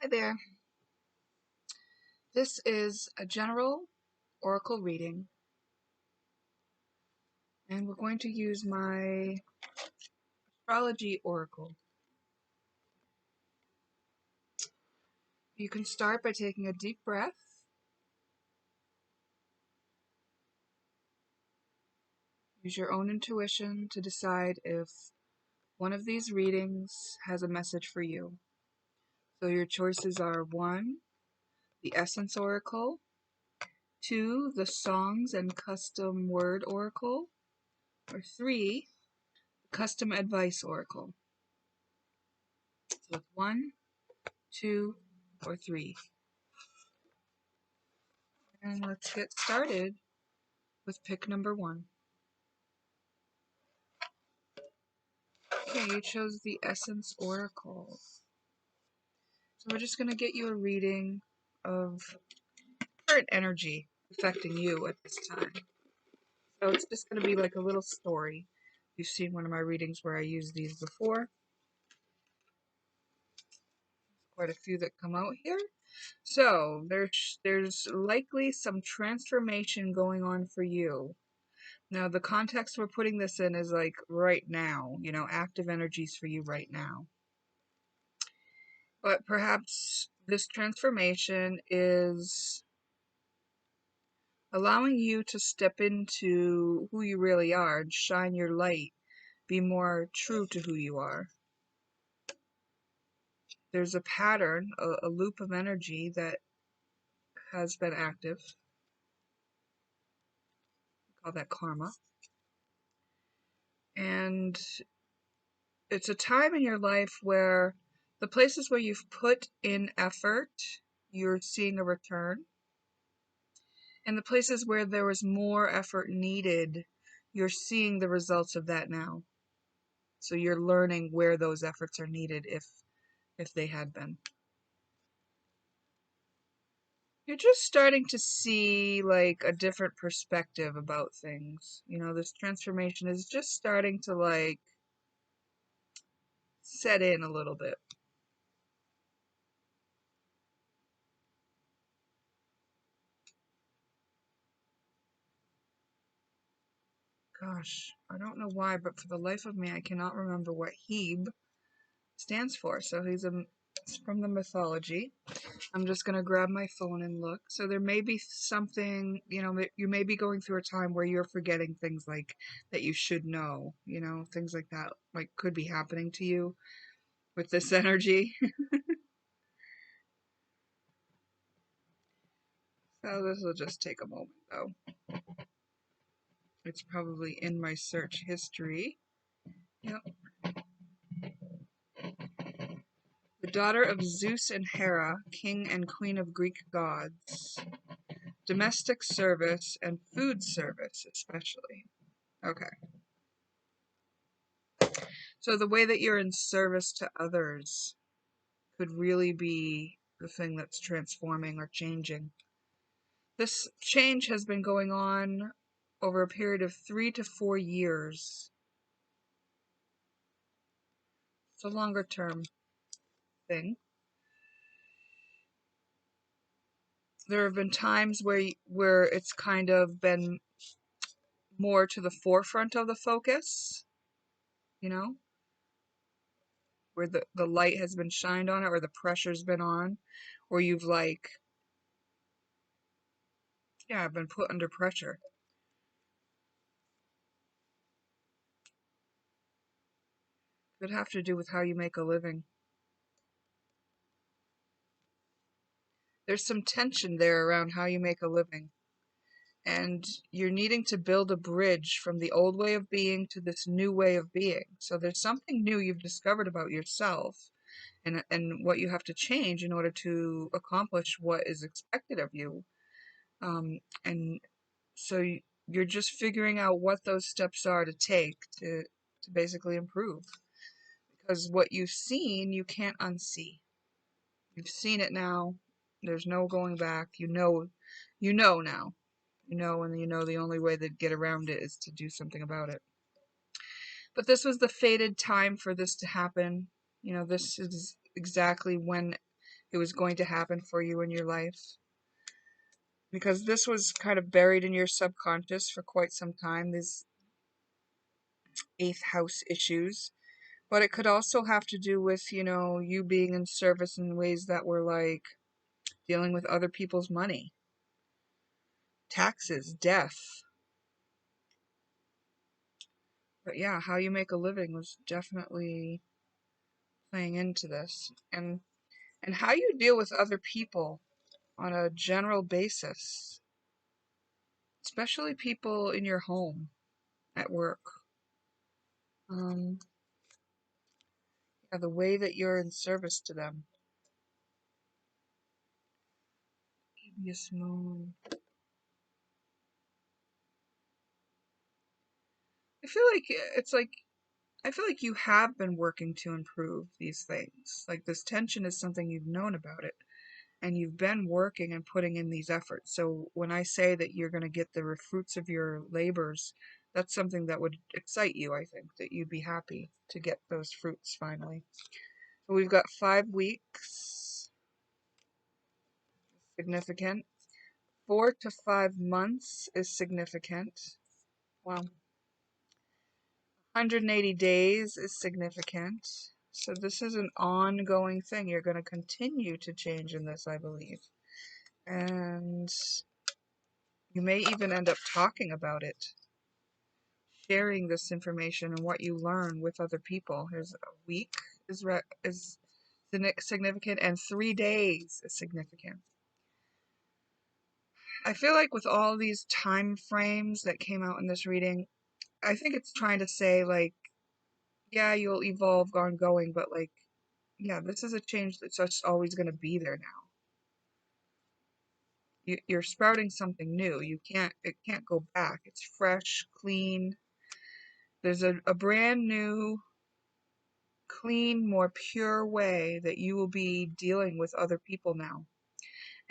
Hi there. This is a general oracle reading, and we're going to use my astrology oracle. You can start by taking a deep breath. Use your own intuition to decide if one of these readings has a message for you. So your choices are 1, the Essence Oracle, 2, the Songs and Custom Word Oracle, or 3, the Custom Advice Oracle. So it's 1, 2, or 3. And let's get started with pick number 1. Okay, you chose the Essence Oracle. So we're just going to get you a reading of current energy affecting you at this time. So it's just going to be like a little story. You've seen one of my readings where I used these before. Quite a few that come out here. So there's likely some transformation going on for you. Now the context we're putting this in is like right now, active energies for you right now. But perhaps this transformation is allowing you to step into who you really are and shine your light, be more true to who you are. There's a pattern, a loop of energy that has been active. We call that karma. And it's a time in your life where the places where you've put in effort, you're seeing a return. And the places where there was more effort needed, you're seeing the results of that now. So you're learning where those efforts are needed if they had been. You're just starting to see like a different perspective about things. This transformation is just starting to like set in a little bit. Gosh, I don't know why, but for the life of me, I cannot remember what Hebe stands for. So it's from the mythology. I'm just going to grab my phone and look. So there may be something, you may be going through a time where you're forgetting things like that you should know, things like that, like could be happening to you with this energy. So this will just take a moment though. It's probably in my search history. Yep. The daughter of Zeus and Hera, king and queen of Greek gods. Domestic service and food service, especially. Okay. So the way that you're in service to others could really be the thing that's transforming or changing. This change has been going on over a period of 3 to 4 years. It's a longer term thing. There have been times where it's kind of been more to the forefront of the focus, where the light has been shined on it or the pressure's been on, or you've been put under pressure. Could have to do with how you make a living. There's some tension there around how you make a living. And you're needing to build a bridge from the old way of being to this new way of being. So there's something new you've discovered about yourself and what you have to change in order to accomplish what is expected of you. And so you're just figuring out what those steps are to take to basically improve. Because what you've seen, you can't unsee. You've seen it now. There's no going back. You know now. And the only way to get around it is to do something about it. But this was the fated time for this to happen. This is exactly when it was going to happen for you in your life. Because this was kind of buried in your subconscious for quite some time, these eighth house issues. But it could also have to do with, you being in service in ways that were like dealing with other people's money, taxes, death. But yeah, how you make a living was definitely playing into this. And how you deal with other people on a general basis, especially people in your home, at work. Yeah, the way that you're in service to them. Yes, moon. I feel like it's like I feel like you have been working to improve these things. Like this tension is something you've known about it, and you've been working and putting in these efforts. So when I say that you're going to get the fruits of your labors, that's something that would excite you, I think, that you'd be happy to get those fruits finally. So we've got 5 weeks, significant. 4 to 5 months is significant. Wow. 180 days is significant. So this is an ongoing thing. You're going to continue to change in this, I believe. And you may even end up talking about it, sharing this information and what you learn with other people. Here's a week is significant, and 3 days is significant. I feel like with all these time frames that came out in this reading, I think it's trying to say, like, yeah, you'll evolve ongoing, but like, yeah, this is a change that's just always going to be there now. You're sprouting something new. It can't go back. It's fresh, clean. There's a brand new, clean, more pure way that you will be dealing with other people now.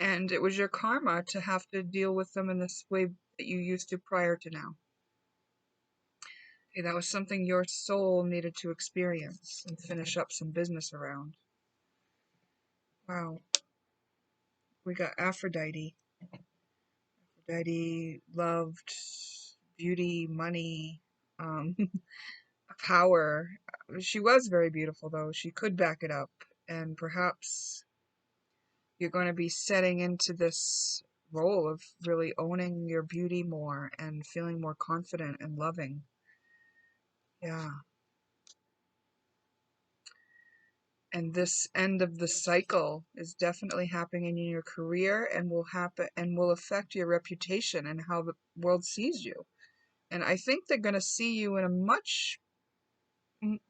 And it was your karma to have to deal with them in this way that you used to prior to now. Okay, that was something your soul needed to experience and finish up some business around. Wow. We got Aphrodite. Aphrodite loved beauty, money, um, power. She was very beautiful, though. She could back it up. And perhaps you're going to be setting into this role of really owning your beauty more and feeling more confident and loving. Yeah. And this end of the cycle is definitely happening in your career and will affect your reputation and how the world sees you. And I think they're going to see you in a much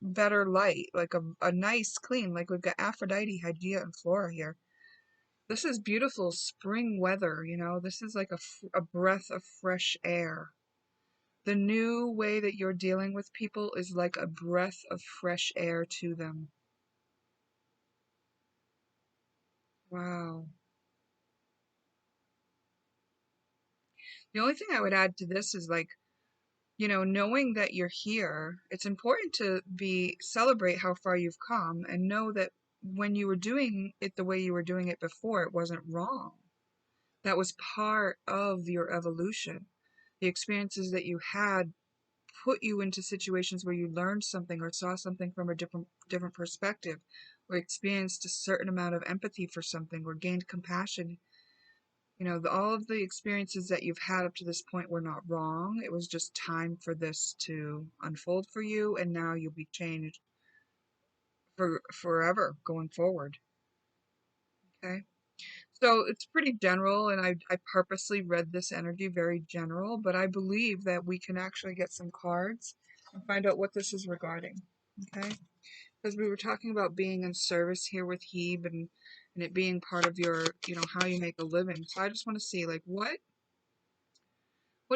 better light, like a nice, clean, like we've got Aphrodite, Hygeia, and Flora here. This is beautiful spring weather, This is like a breath of fresh air. The new way that you're dealing with people is like a breath of fresh air to them. Wow. The only thing I would add to this is like, knowing that you're here, it's important to celebrate how far you've come and know that when you were doing it the way you were doing it before, it wasn't wrong. That was part of your evolution. The experiences that you had put you into situations where you learned something or saw something from a different perspective, or experienced a certain amount of empathy for something, or gained compassion. All of the experiences that you've had up to this point were not wrong. It was just time for this to unfold for you, and now you'll be changed for forever going forward. Okay? So it's pretty general, and I purposely read this energy very general, but I believe that we can actually get some cards and find out what this is regarding. Okay? Because we were talking about being in service here with Hebe and it being part of your, how you make a living. So I just want to see, like, what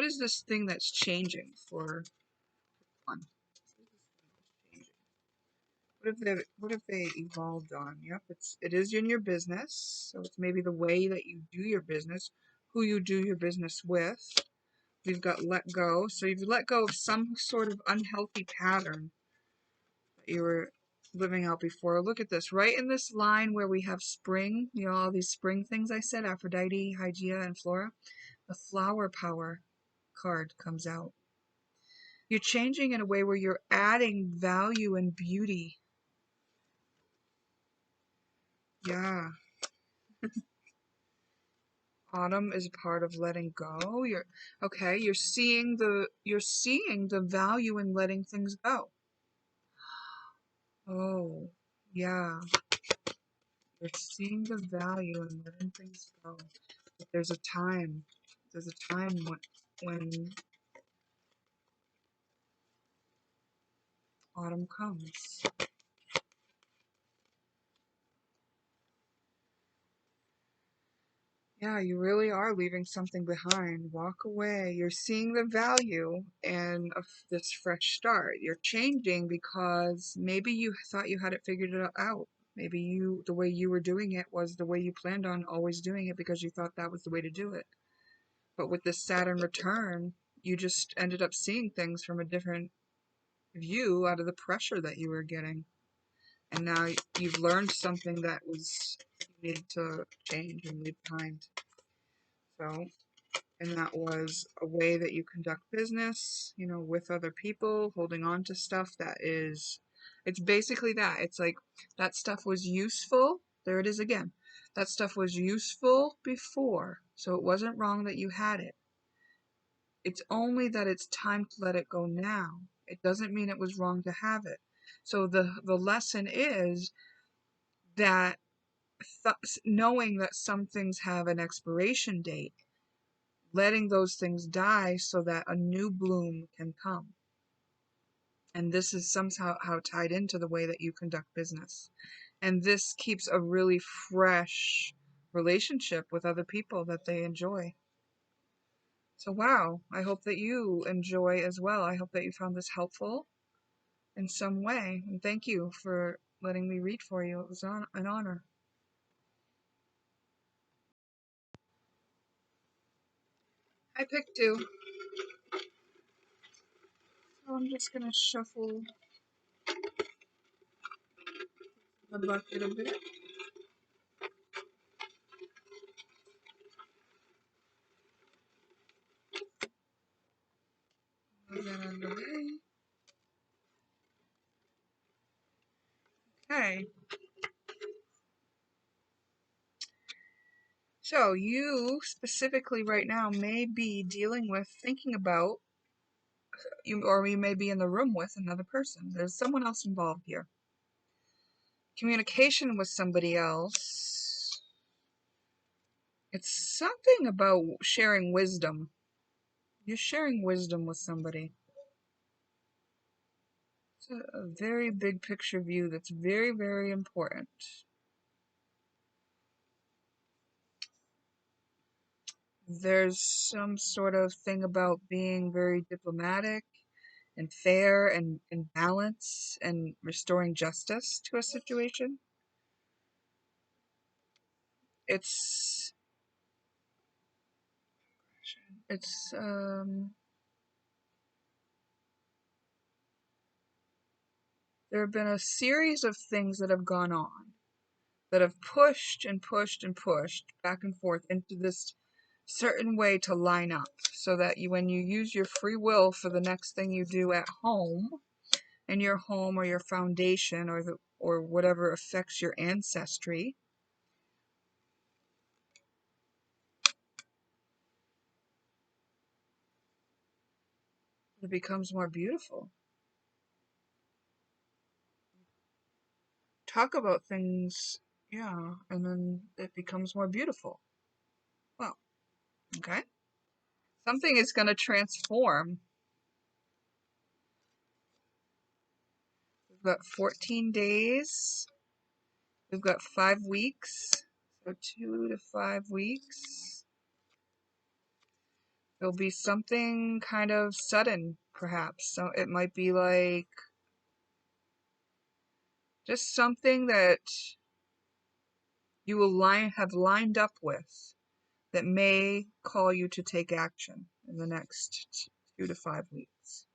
is this thing that's changing for one? What have they evolved on? Yep, it is in your business. So it's maybe the way that you do your business, who you do your business with. We've got let go. So you've let go of some sort of unhealthy pattern that you were living out before. Look at this, right in this line where we have spring, you know, all these spring things I said, Aphrodite, Hygeia, and Flora, the flower power card comes out. You're changing in a way where you're adding value and beauty. Yeah. Autumn is part of letting go. You're seeing the value in letting things go. Oh, yeah. You're seeing the value in letting things go. But there's a time. There's a time when autumn comes. Yeah, you really are leaving something behind. Walk away. You're seeing the value in this fresh start. You're changing because maybe you thought you had it figured out. Maybe the way you were doing it was the way you planned on always doing it because you thought that was the way to do it. But with this Saturn return, you just ended up seeing things from a different view out of the pressure that you were getting. And now you've learned something that you needed to change and leave behind. So, and that was a way that you conduct business, you know, with other people, holding on to stuff it's basically that. It's like that stuff was useful. There it is again. That stuff was useful before, so it wasn't wrong that you had it. It's only that it's time to let it go now. It doesn't mean it was wrong to have it. So the lesson is that knowing that some things have an expiration date, letting those things die so that a new bloom can come. And this is somehow tied into the way that you conduct business. And this keeps a really fresh relationship with other people that they enjoy. So wow, I hope that you enjoy as well. I hope that you found this helpful in some way. And thank you for letting me read for you. It was an honor. I picked two. So I'm just going to shuffle the bucket a bit. Move that out of the way. Okay. So you specifically right now may be dealing with, thinking about, or you may be in the room with another person. There's someone else involved here. Communication with somebody else. It's something about sharing wisdom. You're sharing wisdom with somebody. It's a very big picture view that's very, very important. There's some sort of thing about being very diplomatic and fair and balance and restoring justice to a situation. It's it's there have been a series of things that have gone on that have pushed and pushed and pushed back and forth into this certain way to line up so that when you use your free will for the next thing you do at home, in your home or your foundation or whatever affects your ancestry, it becomes more beautiful. Talk about things, yeah, and then it becomes more beautiful. Well, okay. Something is going to transform. We've got 14 days. We've got 5 weeks. So 2 to 5 weeks. There'll be something kind of sudden, perhaps. So it might be like just something that you will have lined up with that may call you to take action in the next 2 to 5 weeks.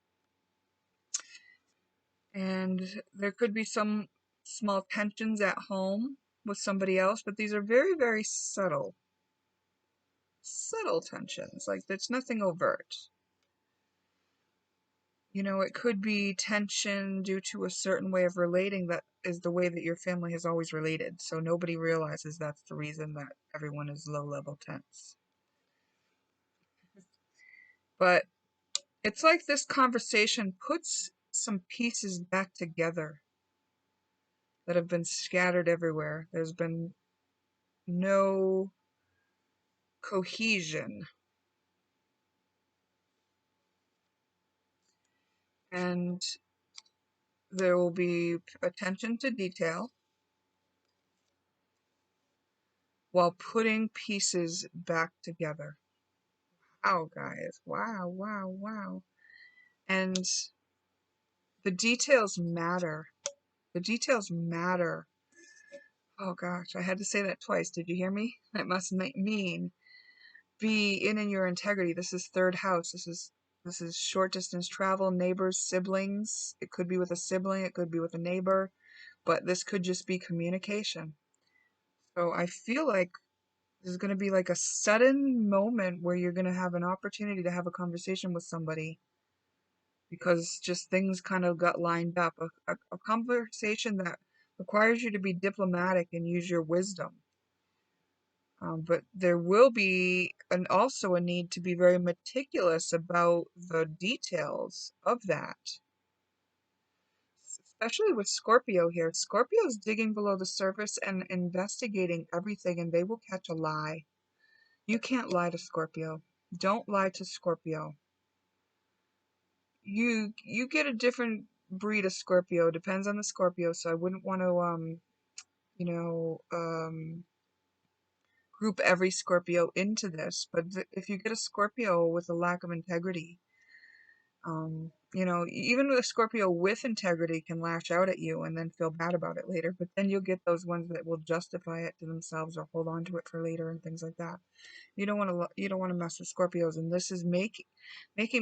And there could be some small tensions at home with somebody else, but these are very, very subtle tensions. Like, there's nothing overt. You know, it could be tension due to a certain way of relating that is the way that your family has always related. So nobody realizes that's the reason that everyone is low-level tense. But it's like this conversation puts some pieces back together that have been scattered everywhere. There's been no cohesion. And there will be attention to detail while putting pieces back together. Wow, guys. Wow, wow, wow. And the details matter. The details matter. Oh gosh, I had to say that twice. Did you hear me? That must mean be in your integrity. This is third house. This is short distance travel, neighbors, siblings. It could be with a sibling, it could be with a neighbor, but this could just be communication. So I feel like there's going to be like a sudden moment where you're going to have an opportunity to have a conversation with somebody because just things kind of got lined up. A conversation that requires you to be diplomatic and use your wisdom. But there will be also a need to be very meticulous about the details of that. Especially with Scorpio here. Scorpio's digging below the surface and investigating everything, and they will catch a lie. You can't lie to Scorpio. Don't lie to Scorpio. You get a different breed of Scorpio. Depends on the Scorpio, so I wouldn't want to group every Scorpio into this. But if you get a Scorpio with a lack of integrity, even a Scorpio with integrity can lash out at you and then feel bad about it later. But then you'll get those ones that will justify it to themselves or hold on to it for later and things like that. You don't want to mess with Scorpios, and this is making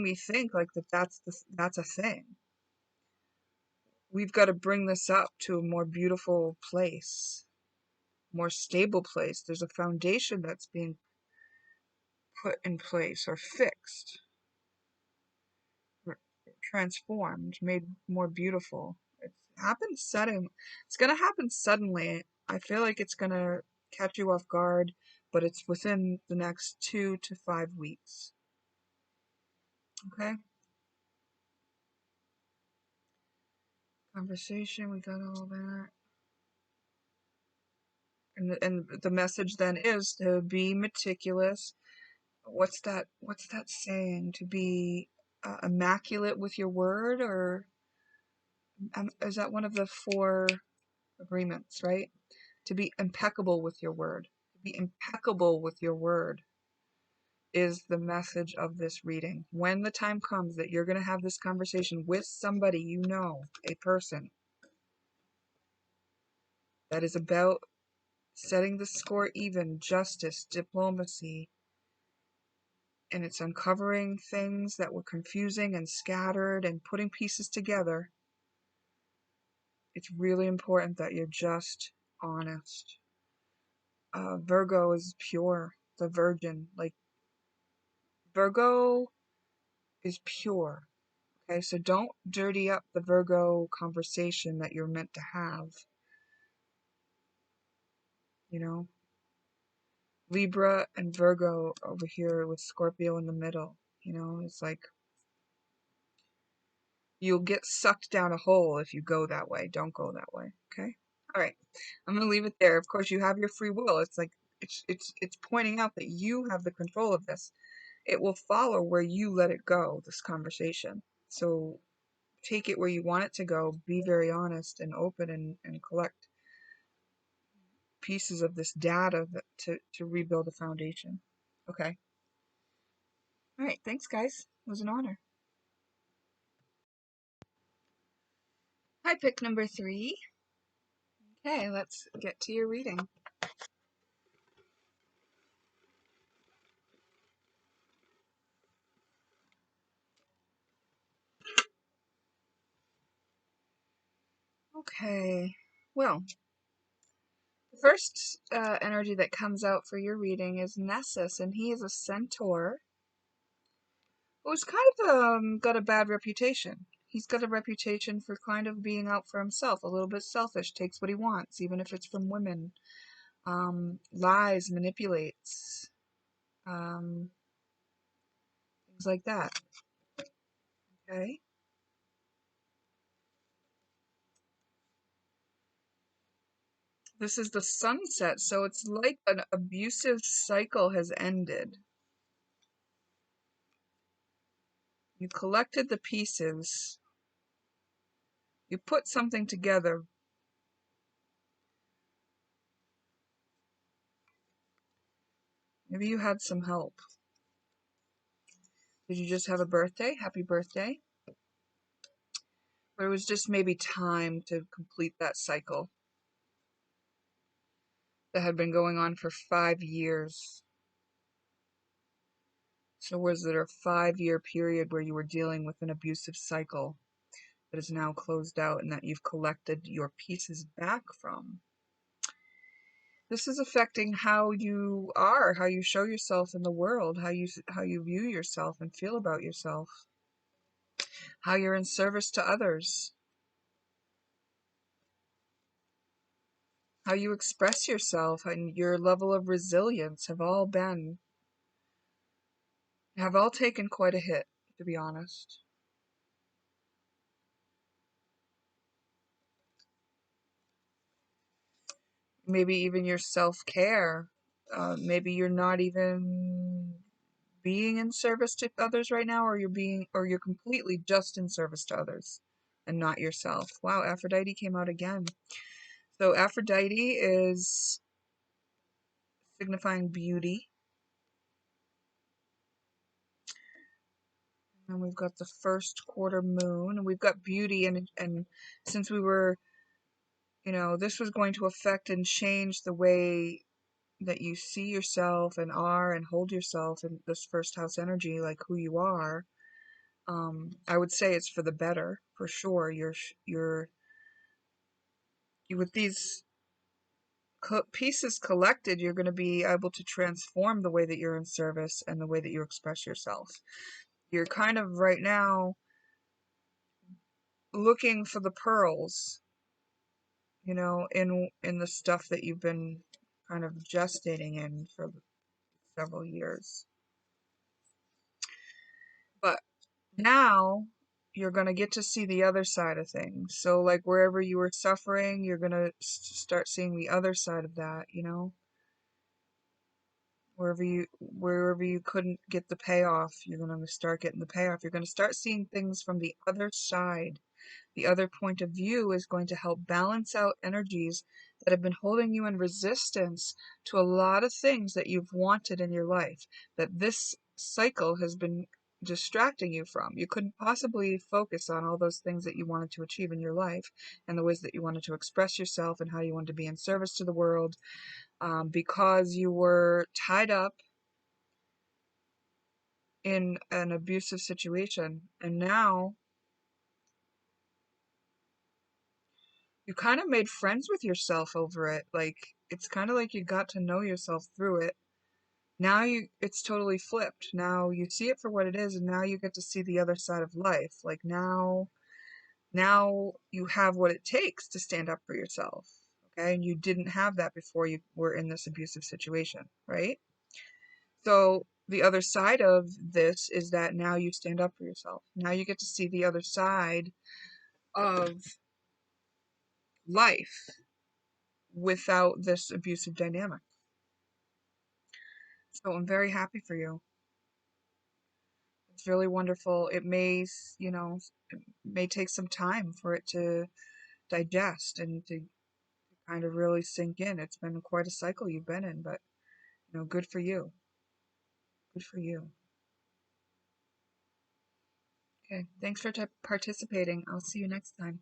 me think like that's a thing. We've got to bring this up to a more beautiful place, more stable place. There's a foundation that's being put in place or fixed, transformed, made more beautiful. It's happened sudden. It's gonna happen suddenly. I feel like it's gonna catch you off guard, but it's within the next 2 to 5 weeks. Okay? Conversation, we got all that. And the message then is to be meticulous. What's that saying? To be immaculate with your word, or is that one of the 4 agreements, right? To be impeccable with your word. To be impeccable with your word is the message of this reading. When the time comes that you're going to have this conversation with somebody you know, a person, that is about setting the score even, justice, diplomacy, and it's uncovering things that were confusing and scattered and putting pieces together, it's really important that you're just honest. Virgo is pure, the virgin. Like, Virgo is pure. Okay, so don't dirty up the Virgo conversation that you're meant to have. You know, Libra and Virgo over here with Scorpio in the middle. You know, it's like you'll get sucked down a hole if you go that way. Don't go that way. Okay. All right. I'm gonna leave it there. Of course, you have your free will. It's like it's pointing out that you have the control of this. It will follow where you let it go. This conversation. So take it where you want it to go. Be very honest and open and collect pieces of this data to rebuild a foundation. Okay. All right. Thanks, guys. It was an honor. Hi, pick number 3. Okay, let's get to your reading. Okay. Well, the first energy that comes out for your reading is Nessus, and he is a centaur who's kind of got a bad reputation. He's got a reputation for kind of being out for himself, a little bit selfish, takes what he wants, even if it's from women, lies, manipulates, things like that. Okay? This is the sunset, so it's like an abusive cycle has ended. You collected the pieces, you put something together. Maybe you had some help. Did you just have a birthday? Happy birthday. Or it was just maybe time to complete that cycle that had been going on for 5 years. So was it a 5-year period where you were dealing with an abusive cycle that is now closed out and that you've collected your pieces back from? This is affecting how you are, how you show yourself in the world, how you view yourself and feel about yourself, how you're in service to others, how you express yourself, and your level of resilience have all taken quite a hit, to be honest. Maybe even your self-care. Maybe you're not even being in service to others right now, or you're completely just in service to others and not yourself. Wow, Aphrodite came out again. So Aphrodite is signifying beauty. And we've got the first quarter moon, and we've got beauty, and since we were, this was going to affect and change the way that you see yourself and are and hold yourself in this first house energy, like who you are. I would say it's for the better, for sure. With these pieces collected, you're going to be able to transform the way that you're in service and the way that you express yourself. You're kind of right now looking for the pearls, in the stuff that you've been kind of gestating in for several years. But now you're going to get to see the other side of things. So like wherever you were suffering, you're going to start seeing the other side of that, wherever you couldn't get the payoff, you're going to start getting the payoff. You're going to start seeing things from the other side. The other point of view is going to help balance out energies that have been holding you in resistance to a lot of things that you've wanted in your life, that this cycle has been distracting you from. You couldn't possibly focus on all those things that you wanted to achieve in your life and the ways that you wanted to express yourself and how you wanted to be in service to the world, because you were tied up in an abusive situation. And now you kind of made friends with yourself over it. Like, it's kind of like you got to know yourself through it. Now it's totally flipped. Now you see it for what it is, and now you get to see the other side of life. Like now you have what it takes to stand up for yourself. Okay. And you didn't have that before you were in this abusive situation, right? So the other side of this is that now you stand up for yourself. Now you get to see the other side of life without this abusive dynamic. So I'm very happy for you. It's really wonderful. It may take some time for it to digest and to kind of really sink in. It's been quite a cycle you've been in, but good for you. Good for you. Okay, thanks for participating. I'll see you next time.